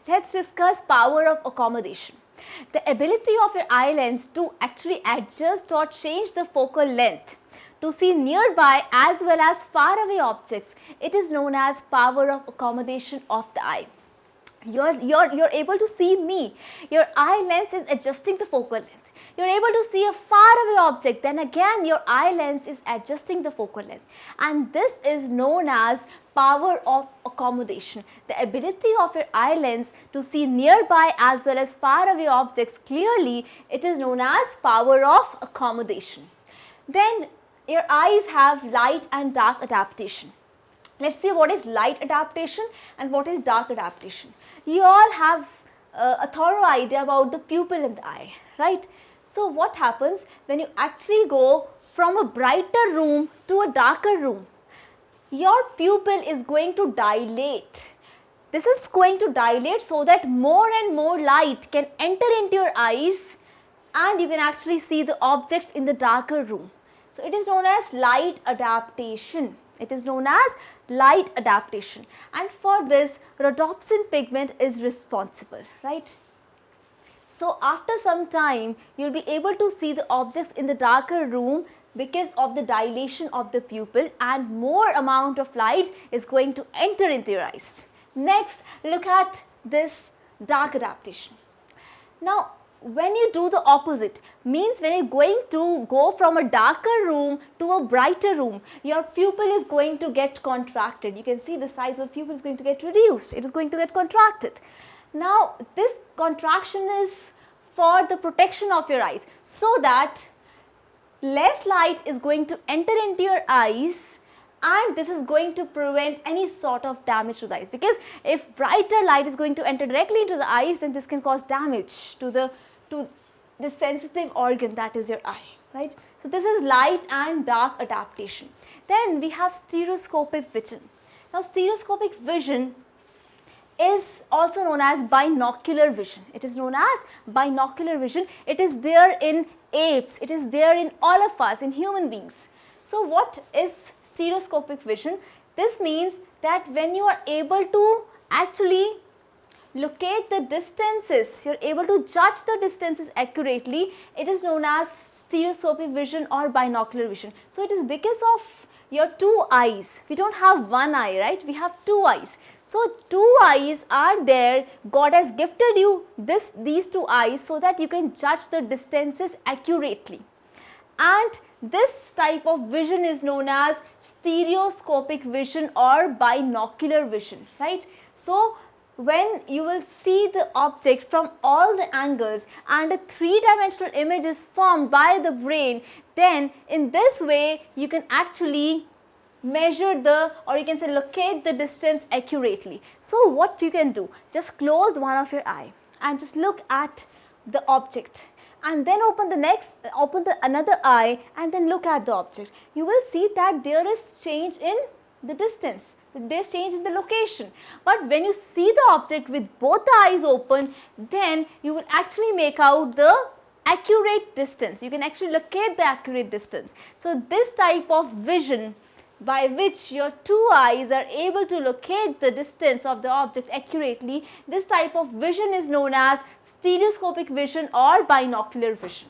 let's discuss power of accommodation. The ability of your eye lens to actually adjust or change the focal length to see nearby as well as far away objects. It is known as power of accommodation of the eye. You're able to see me. Your eye lens is adjusting the focal length. You're able to see a far away object, then again your eye lens is adjusting the focal length, and this is known as power of accommodation. The ability of your eye lens to see nearby as well as far away objects clearly, it is known as power of accommodation. Then your eyes have light and dark adaptation. Let's see what is light adaptation and what is dark adaptation. You all have a thorough idea about the pupil in the eye, right? So what happens when you actually go from a brighter room to a darker room? Your pupil is going to dilate. This is going to dilate so that more and more light can enter into your eyes and you can actually see the objects in the darker room. So it is known as light adaptation. It is known as light adaptation, and for this rhodopsin pigment is responsible, right? So after some time you will be able to see the objects in the darker room because of the dilation of the pupil, and more amount of light is going to enter into your eyes. Next, look at this dark adaptation. Now when you do the opposite, means when you are going to go from a darker room to a brighter room, your pupil is going to get contracted. You can see the size of the pupil is going to get reduced. It is going to get contracted. Now this contraction is for the protection of your eyes, so that less light is going to enter into your eyes, and this is going to prevent any sort of damage to the eyes, because if brighter light is going to enter directly into the eyes, then this can cause damage to the sensitive organ, that is your eye, right? So this is light and dark adaptation. Then we have stereoscopic vision. Now stereoscopic vision is also known as binocular vision. It is known as binocular vision. It is there in apes, it is there in all of us, in human beings. So what is stereoscopic vision? This means that when you are able to actually locate the distances, you are able to judge the distances accurately, it is known as stereoscopic vision or binocular vision. So it is because of your two eyes. We don't have one eye, right? We have two eyes. So two eyes are there. God has gifted you these two eyes so that you can judge the distances accurately. And this type of vision is known as stereoscopic vision or binocular vision, right? So when you will see the object from all the angles and a three-dimensional image is formed by the brain, then in this way you can actually measure or you can say locate the distance accurately. So what you can do, just close one of your eye and just look at the object, and then open another eye and then look at the object. You will see that there is change in the distance. There is change in the location, but when you see the object with both the eyes open, then you will actually make out the accurate distance. You can actually locate the accurate distance. So this type of vision, by which your two eyes are able to locate the distance of the object accurately, this type of vision is known as stereoscopic vision or binocular vision.